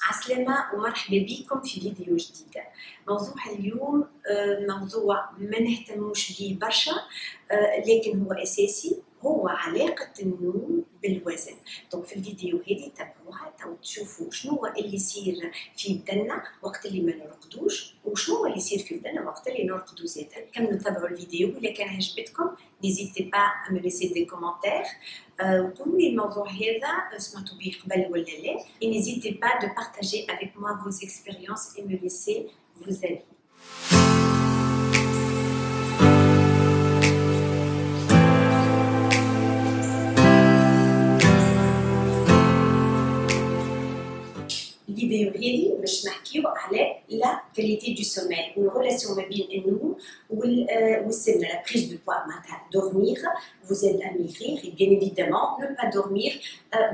عسلامة ومرحبا بكم في فيديو جديد. موضوع اليوم موضوع ما نهتموش به برشا، لكن هو أساسي، هو علاقة النوم بالوزن. دونك في الفيديو هذه تابعوها تو تشوفوا شنو هو اللي يصير في بدننا وقت اللي ما نرقدوش، وشنو هو اللي يصير في بدننا وقت اللي نرقدوا زادا. كملوا تابعوا الفيديو، إذا كان عجبتكم n'hésitez pas à me laisser des commentaires. وقولوا لي الموضوع هذا سمعتوا به قبل ولا لا، et n'hésitez pas de partager avec moi vos expériences et me laisser vos avis. الفيديو هذه باش نحكيو على لا كاليتي دو سوميل والريلاسيون ما بين النوم والسمنه. لا بريز دو بوا معناتها dormir vous aide à maigrir et bien évidemment ne pas dormir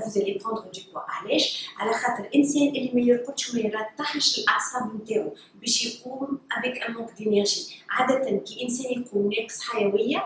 vous allez prendre du poids. علاش؟ على خاطر الانسان اللي ما يرقدش وما يرتاحش الاعصاب نتاعو باش يقوم avec un manque d'énergie. عاده كي انسان يقوم ناقص حيويه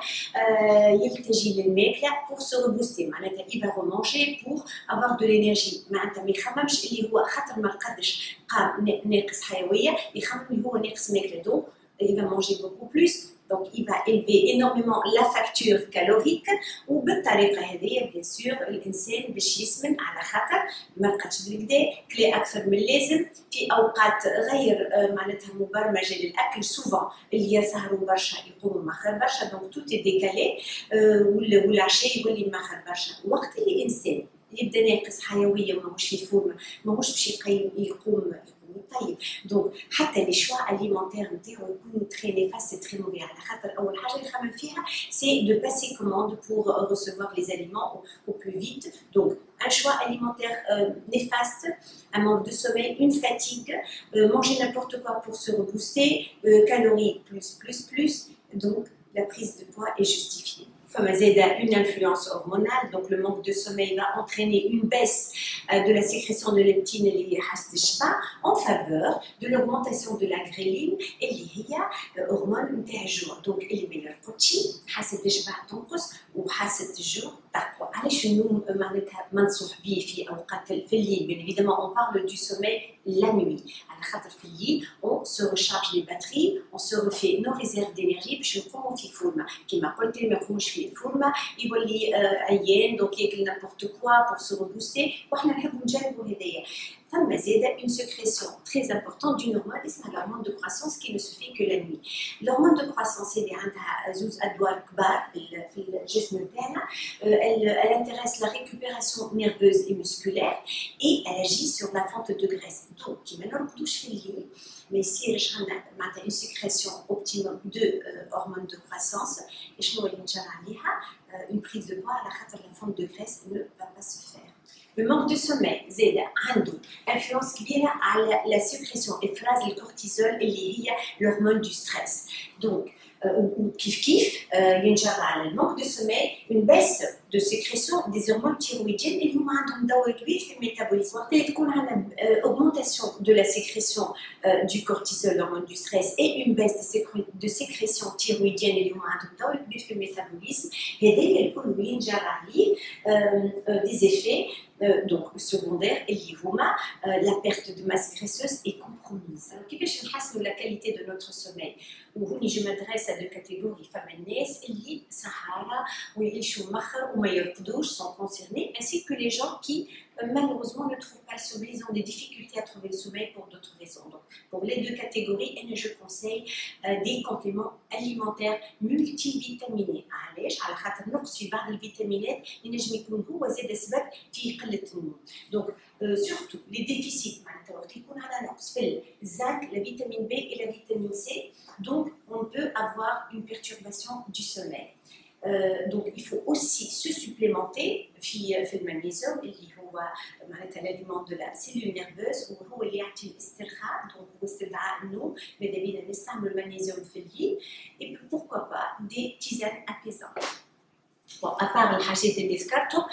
يلتجي للماكله pour se rebooster، معناتها il va remanger pour avoir de l'énergie. معناتها ما يخممش اللي هو خاطر ما رقدش قام ناقص حيويه، يخمم اللي هو ناقص ماكله. دونك il va manger beaucoup plus، donc il va élever énormément la facture calorique. وبالطريقه هذه bien sûr الانسان باش يسمن على خاطر ما رقدش بالكدا، كلا اكثر من اللازم في اوقات غير معناتها مبرمجه للاكل. سوفون اللي يسهروا برشا يقوموا ماخر برشا، دونك تو تي ديكالي، والعشاء يولي ماخر برشا. وقت اللي الانسان يبدا ناقص حيويه وماهوش في فورمه، ماهوش باش يقوم طيب. دونك حتى لي شوا اليمونتير نتاعو يكونوا تري نيفاست تري موفي، على خاطر اول حاجه يخمم فيها سي دو باسي كوموند بور ريسيفوار لي اليمون او بلو فيت. دونك un choix alimentaire néfaste, un manque de sommeil, une fatigue, manger n'importe quoi pour se rebooster, calories plus, donc la prise de poids est justifiée. فما زاده une influence hormonale، donc le manque de sommeil va entraîner une baisse de la sécrétion de leptine اللي هي حاسة الشبع en faveur de l'augmentation de la ghrelin اللي هي هرمون نتاع الجوع. دونك اللي ما يرقدش حاسة الشبع تنقص وحاسة الجوع تقوى. علاش النوم معناتها منصوح به في اوقات في الليل؟ bien évidemment on parle du sommeil la nuit، على خاطر في الليل on se recharge les batteries، on se refait nos réserves d'énergie باش نقوموا في فورمه. كيما قلت ما يقوموش في فورمه يولي عيان، دونك ياكل نابورت كوا بور سو ريبوستي، وحنا نحبوا نجربوا هذايا. فما زاده une sécrétion très importante d'une hormone اسمها l'hormone de croissance qui ne se fait que la nuit. l'hormone de croissance اللي عندها زوز ادوار كبار في الجسم نتاعنا. elle intéresse la récupération nerveuse et musculaire et elle agit sur la fonte de graisse. donc كيما نرقدوش في الليل ما يصيرش عندنا معناتها une sécrétion optimum de hormone de croissance. شنو اللي نجر عليها؟ une prise de poids على خاطر la fonte de graisse ne va pas se faire. Le manque de sommeil زاده عنده influence كبيره على la sécrétion افراز الكورتيزول اللي هي l'hormone du stress. donc كيف ينجر على المانك دو سوميل une baisse de sécrétion des hormones thyroïdiennes اللي هما عندهم دور كبير في الميتابوليزم. وقت اللي تكون عندنا augmentation de la sécrétion du cortisol, l'hormone du stress, et une baisse de sécrétion thyroïdienne اللي هما عندهم دور كبير في الميتابوليزم، هذايا الكل ينجر عليه des effets donc secondaires اللي هما la perte de masse graisseuse est compromise. كيفاش نحسنوا la qualité de notre sommeil؟ وهوني جو مدرسة دو كاتيجوري فما الناس اللي سهارة ويعيشوا مخر وما يرقدوش sont concernés، ainsi que les gens qui malheureusement ne trouvent pas le sommeil, ils ont des difficultés à trouver le sommeil pour d'autres raisons. Donc pour les deux catégories je conseille des compléments alimentaires multivitaminés. علاش؟ على خاطر نقص في بعض الفيتامينات ينجم يكون هو زاد سبب في قلة النوم. donc surtout les déficits معناتها وقت يكون على نقص في الزنك، la vitamine B et la vitamine C، donc on peut avoir une perturbation du sommeil. donc il faut aussi se supplémenter في المغنيسيوم اللي هو معناتها الاليمون دو لا سيلول نيرفوز، وهو اللي يعطي الاسترخاء، دونك هو استدعاء النوم. ماذا بينا نستعملوا المغنيسيوم في الليل، et pourquoi pas des tisanes apaisantes. ابار الحاجات اللي ذكرتهم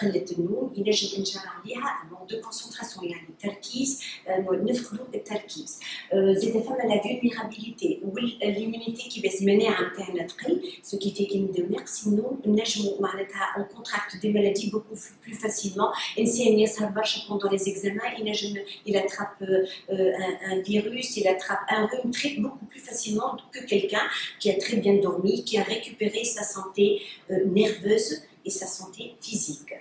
قله النوم ينجم نجر عليها مون دو كونسونطراسيون يعني التركيز نفقدوا التركيز زيد فما لا فولنيرابيليتي والليمونيتي كيفاش المناعه نتاعنا تقل سو كي في كي نبداو ناقصين النوم نجموا معناتها اون كونتراكت دي مالادي بوكو بلو فاسيلمون انسان يسهر برشا بوندون لي زيكزامان ينجم il attrape un virus, il attrape un rhume beaucoup plus facilement que quelqu'un qui a très bien dormi, qui a récupéré sa santé nerveuse et sa santé physique.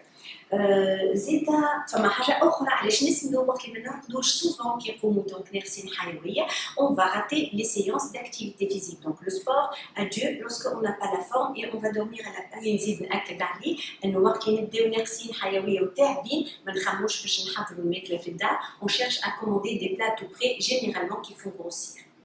زيدا فما حاجه اخرى علاش نسميو وقت اللي ما نرقدوش سوفون كي نقوموا دونك نغسل حيويه on va rater les séances d'activité physique donc le sport adieu lorsqu'on n'a pas la forme et on va dormir à la place نزيد ناكد عليه انه وقت اللي نبداو نغسل حيويه وتاعبين ما نخموش باش نحضروا الماكله في الدار on cherche à commander des plats tout prêts généralement qui font grossir